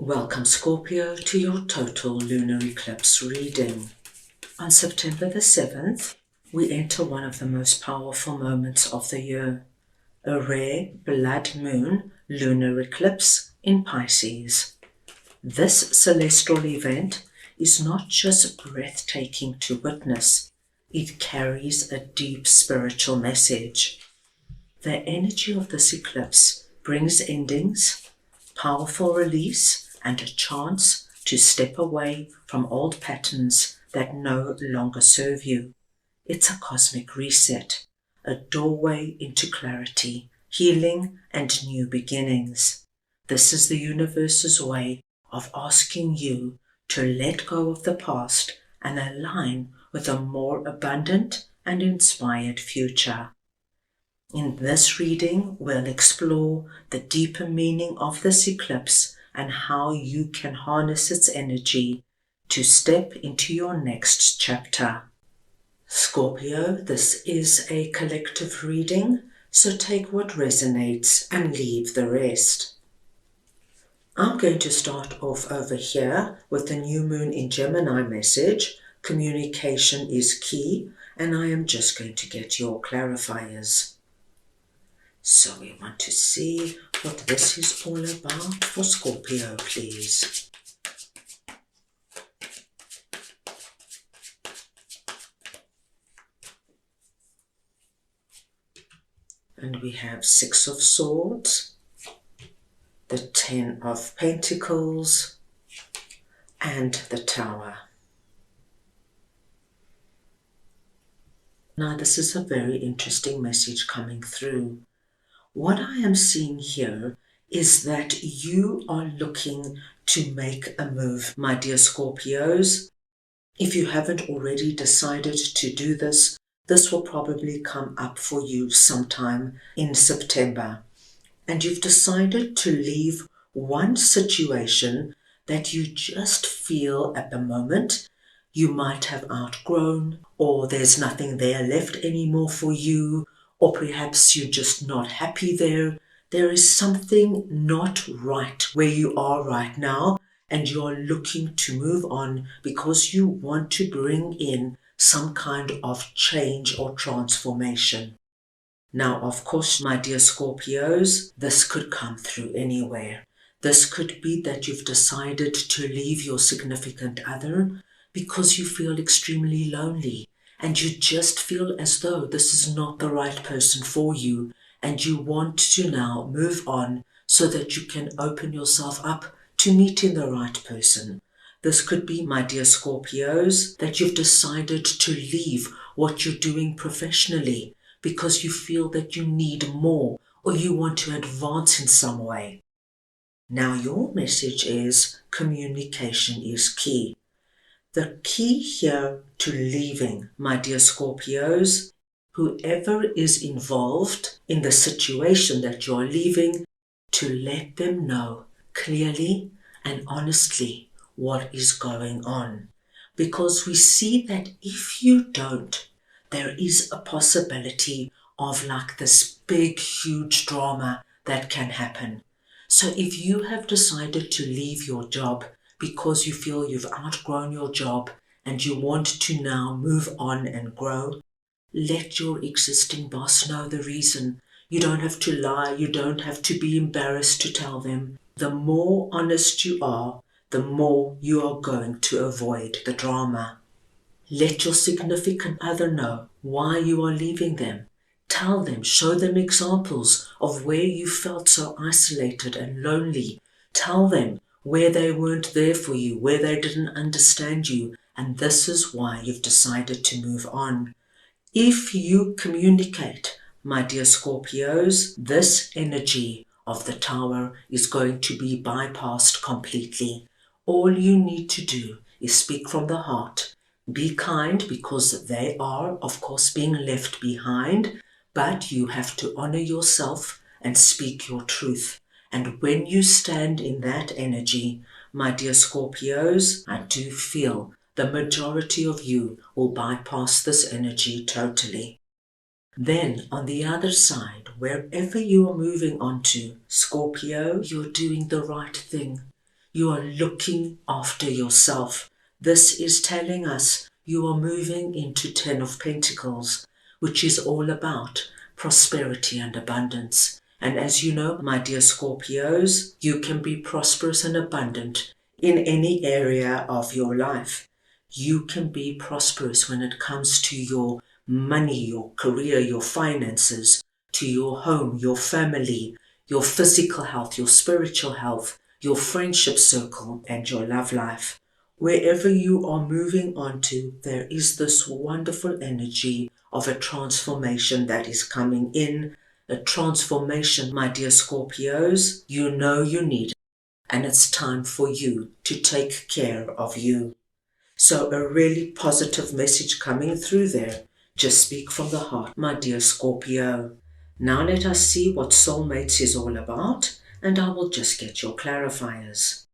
Welcome Scorpio to your total lunar eclipse reading. On September the 7th, we enter one of the most powerful moments of the year, a rare blood moon lunar eclipse in Pisces. This celestial event is not just breathtaking to witness, it carries a deep spiritual message. The energy of this eclipse brings endings, powerful release, and a chance to step away from old patterns that no longer serve you. It's a cosmic reset, a doorway into clarity, healing, and new beginnings. This is the universe's way of asking you to let go of the past and align with a more abundant and inspired future. In this reading, we'll explore the deeper meaning of this eclipse and how you can harness its energy to step into your next chapter. Scorpio, this is a collective reading, so take what resonates and leave the rest. I'm going to start off over here with the new moon in Gemini message. Communication is key, and I am just going to get your clarifiers. So we want to see what this is all about for Scorpio, please. And we have Six of Swords, the Ten of Pentacles, and the Tower. Now this is a very interesting message coming through. What I am seeing here is that you are looking to make a move, my dear Scorpios. If you haven't already decided to do this, this will probably come up for you sometime in September. And you've decided to leave one situation that you just feel at the moment you might have outgrown, or there's nothing there left anymore for you, or perhaps you're just not happy there. There is something not right where you are right now, and you're looking to move on because you want to bring in some kind of change or transformation. Now, of course, my dear Scorpios, this could come through anywhere. This could be that you've decided to leave your significant other because you feel extremely lonely. And you just feel as though this is not the right person for you, and you want to now move on so that you can open yourself up to meeting the right person. This could be, my dear Scorpios, that you've decided to leave what you're doing professionally because you feel that you need more or you want to advance in some way. Now your message is communication is key. The key here to leaving, my dear Scorpios, whoever is involved in the situation that you're leaving, to let them know clearly and honestly what is going on. Because we see that if you don't, there is a possibility of like this big, huge drama that can happen. So if you have decided to leave your job because you feel you've outgrown your job and you want to now move on and grow, let your existing boss know the reason. You don't have to lie, you don't have to be embarrassed to tell them. The more honest you are, the more you are going to avoid the drama. Let your significant other know why you are leaving them. Tell them, show them examples of where you felt so isolated and lonely. Tell them where they weren't there for you, where they didn't understand you, and this is why you've decided to move on. If you communicate, my dear Scorpios, this energy of the Tower is going to be bypassed completely. All you need to do is speak from the heart. Be kind because they are, of course, being left behind, but you have to honor yourself and speak your truth. And when you stand in that energy, my dear Scorpios, I do feel the majority of you will bypass this energy totally. Then, on the other side, wherever you are moving on to, Scorpio, you're doing the right thing. You are looking after yourself. This is telling us you are moving into 10 of Pentacles, which is all about prosperity and abundance. And as you know, my dear Scorpios, you can be prosperous and abundant in any area of your life. You can be prosperous when it comes to your money, your career, your finances, to your home, your family, your physical health, your spiritual health, your friendship circle, and your love life. Wherever you are moving on to, there is this wonderful energy of a transformation that is coming in. A transformation, my dear Scorpios, you know you need, and it's time for you to take care of you. So a really positive message coming through there. Just speak from the heart, my dear Scorpio. Now let us see what soulmates is all about, and I will just get your clarifiers.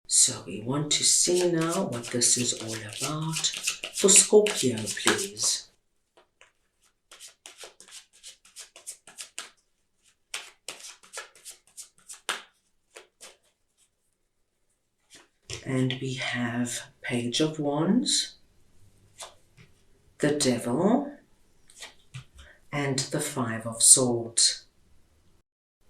So we want to see now what this is all about. For Scorpio, please. And we have Page of Wands, the Devil, and the Five of Swords.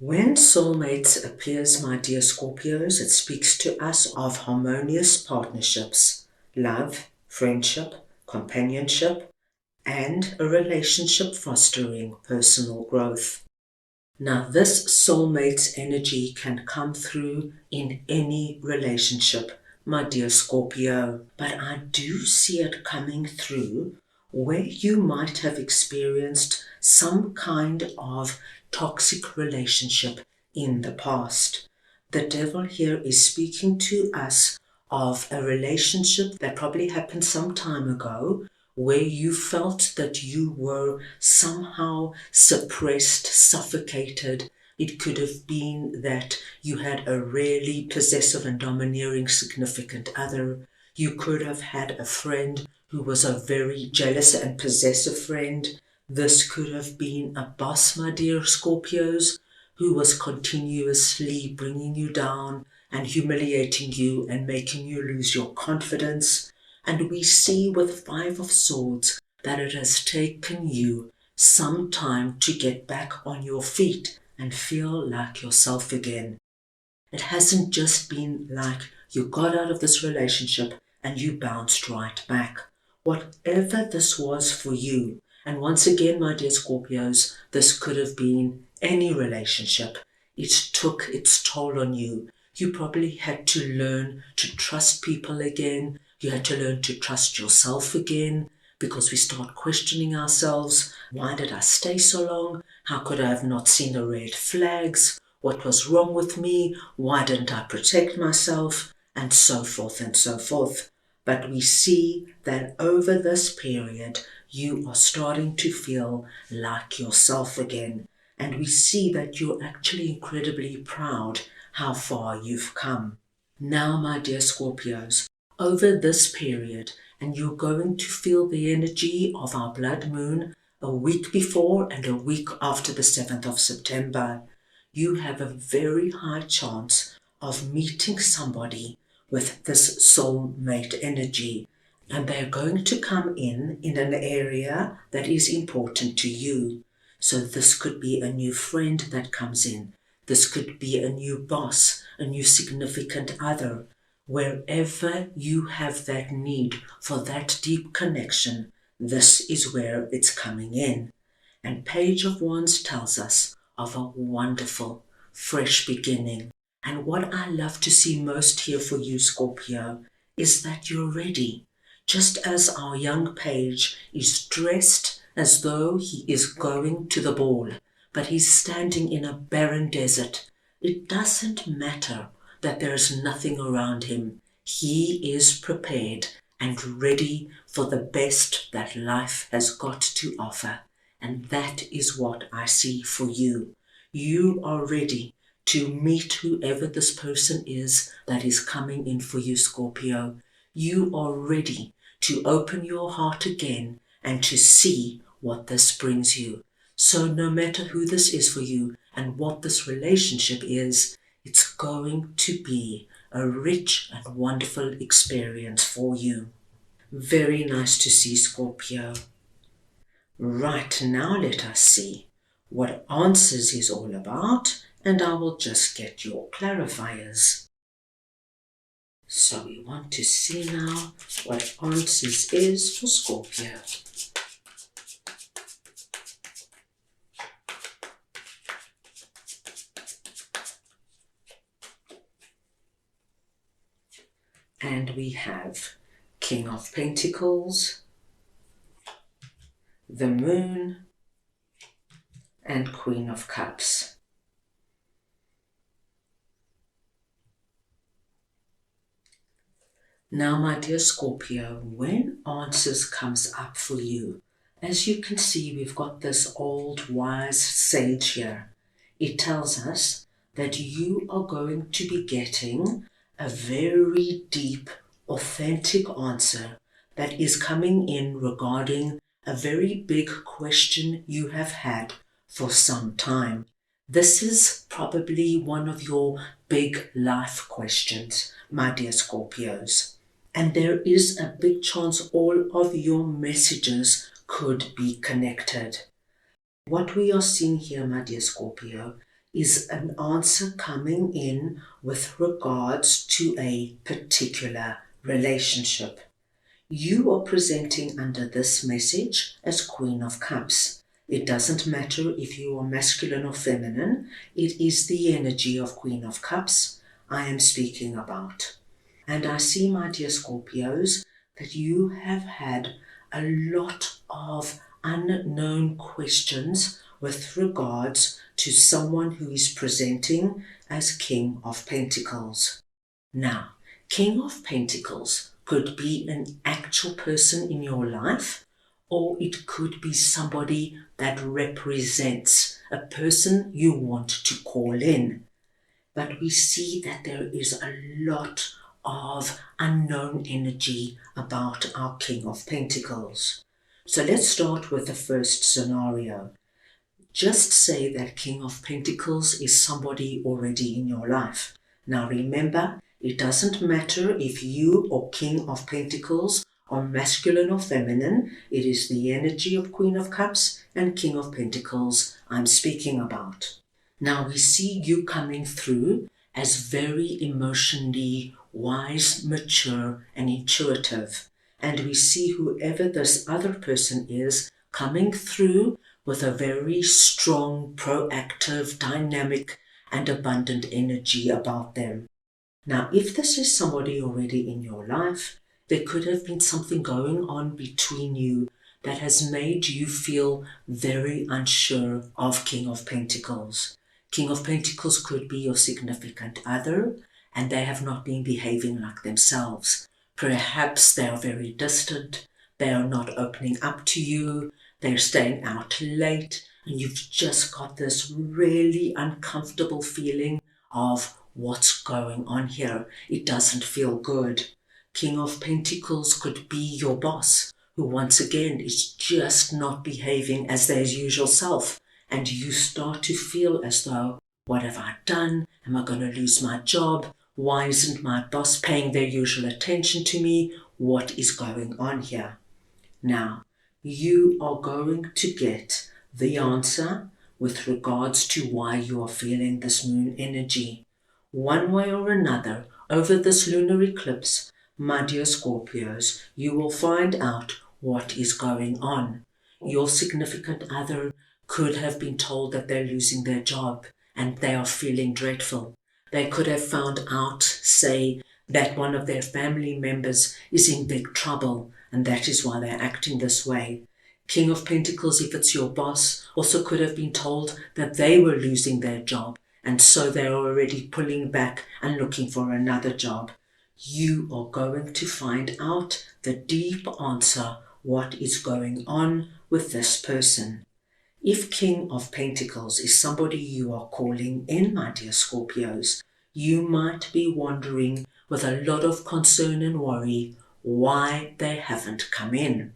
When soulmates appears, my dear Scorpios, it speaks to us of harmonious partnerships, love, friendship, companionship, and a relationship fostering personal growth. Now, this soulmate's energy can come through in any relationship, my dear Scorpio, but I do see it coming through where you might have experienced some kind of toxic relationship in the past. The devil here is speaking to us of a relationship that probably happened some time ago, where you felt that you were somehow suppressed, suffocated. It could have been that you had a really possessive and domineering significant other. You could have had a friend who was a very jealous and possessive friend. This could have been a boss, my dear Scorpios, who was continuously bringing you down and humiliating you and making you lose your confidence. And we see with Five of Swords that it has taken you some time to get back on your feet and feel like yourself again. It hasn't just been like you got out of this relationship and you bounced right back. Whatever this was for you, and once again, my dear Scorpios, this could have been any relationship. It took its toll on you. You probably had to learn to trust people again. You had to learn to trust yourself again, because we start questioning ourselves. Why did I stay so long? How could I have not seen the red flags? What was wrong with me? Why didn't I protect myself? And so forth and so forth. But we see that over this period, you are starting to feel like yourself again. And we see that you're actually incredibly proud how far you've come. Now, my dear Scorpios, over this period, and you're going to feel the energy of our blood moon a week before and a week after the 7th of September, you have a very high chance of meeting somebody with this soulmate energy, and they're going to come in an area that is important to you. So this could be a new friend that comes in. This could be a new boss, a new significant other. Wherever you have that need for that deep connection, this is where it's coming in. And Page of Wands tells us of a wonderful, fresh beginning. And what I love to see most here for you, Scorpio, is that you're ready. Just as our young page is dressed as though he is going to the ball, but he's standing in a barren desert. It doesn't matter that there is nothing around him. He is prepared and ready for the best that life has got to offer. And that is what I see for you. You are ready to meet whoever this person is that is coming in for you, Scorpio. You are ready to open your heart again and to see what this brings you. So no matter who this is for you and what this relationship is, It's going to be a rich and wonderful experience for you. Very nice to see, Scorpio. Right, now let us see what answers is all about, and I will just get your clarifiers. So we want to see now what answers is for Scorpio. And we have King of Pentacles, the Moon, and Queen of Cups. Now, my dear Scorpio, when answers comes up for you, as you can see, we've got this old wise sage here. It tells us that you are going to be getting a very deep, authentic answer that is coming in regarding a very big question you have had for some time. This is probably one of your big life questions, my dear Scorpios. And there is a big chance all of your messages could be connected. What we are seeing here, my dear Scorpio, is an answer coming in with regards to a particular relationship. You are presenting under this message as Queen of Cups. It doesn't matter if you are masculine or feminine, it is the energy of Queen of Cups I am speaking about. And I see, my dear Scorpios, that you have had a lot of unknown questions with regards to someone who is presenting as King of Pentacles. Now, King of Pentacles could be an actual person in your life, or it could be somebody that represents a person you want to call in. But we see that there is a lot of unknown energy about our King of Pentacles. So let's start with the first scenario. Just say that King of Pentacles is somebody already in your life. Now remember, it doesn't matter if you or King of Pentacles are masculine or feminine. It is the energy of Queen of Cups and King of Pentacles I'm speaking about. Now we see you coming through as very emotionally wise, mature, and intuitive. And we see whoever this other person is coming through with a very strong, proactive, dynamic, and abundant energy about them. Now, if this is somebody already in your life, there could have been something going on between you that has made you feel very unsure of King of Pentacles. King of Pentacles could be your significant other, and they have not been behaving like themselves. Perhaps they are very distant, they are not opening up to you, they're staying out late, and you've just got this really uncomfortable feeling of what's going on here. It doesn't feel good. King of Pentacles could be your boss, who once again is just not behaving as their usual self. And you start to feel as though, what have I done? Am I going to lose my job? Why isn't my boss paying their usual attention to me? What is going on here? Now, you are going to get the answer with regards to why you are feeling this moon energy. One way or another, over this lunar eclipse, my dear Scorpios, you will find out what is going on. Your significant other could have been told that they're losing their job and they are feeling dreadful. They could have found out, say, that one of their family members is in big trouble and that is why they're acting this way. King of Pentacles, if it's your boss, also could have been told that they were losing their job and so they're already pulling back and looking for another job. You are going to find out the deep answer, what is going on with this person. If King of Pentacles is somebody you are calling in, my dear Scorpios, you might be wondering with a lot of concern and worry why they haven't come in.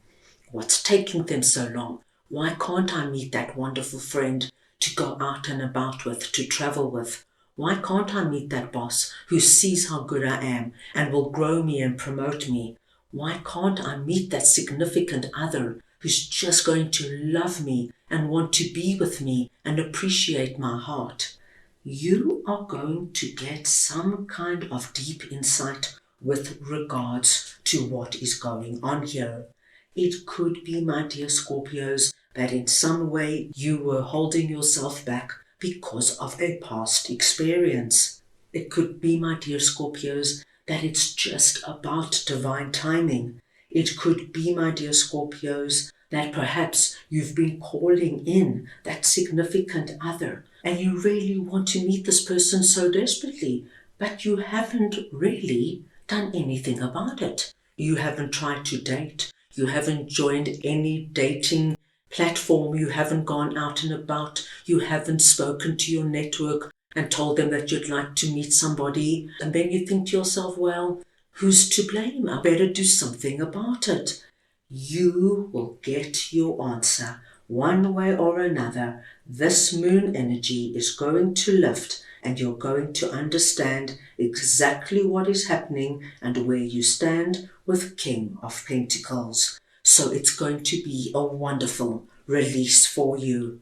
What's taking them so long? Why can't I meet that wonderful friend to go out and about with, to travel with? Why can't I meet that boss who sees how good I am and will grow me and promote me? Why can't I meet that significant other who's just going to love me and want to be with me and appreciate my heart? You are going to get some kind of deep insight with regards to what is going on here. It could be, my dear Scorpios, that in some way you were holding yourself back because of a past experience. It could be, my dear Scorpios, that it's just about divine timing. It could be, my dear Scorpios, that perhaps you've been calling in that significant other and you really want to meet this person so desperately, but you haven't really done anything about it. You haven't tried to date. You haven't joined any dating platform. You haven't gone out and about. You haven't spoken to your network and told them that you'd like to meet somebody. And then you think to yourself, well, who's to blame? I better do something about it. You will get your answer one way or another. This moon energy is going to lift and you're going to understand exactly what is happening and where you stand with King of Pentacles. So it's going to be a wonderful release for you.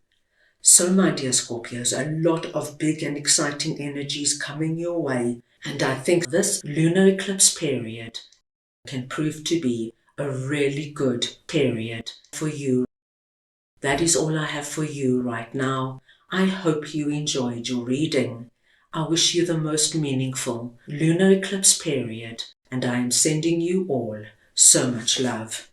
So, my dear Scorpios, a lot of big and exciting energies coming your way. And I think this lunar eclipse period can prove to be a really good period for you. That is all I have for you right now. I hope you enjoyed your reading. I wish you the most meaningful lunar eclipse period, and I am sending you all so much love.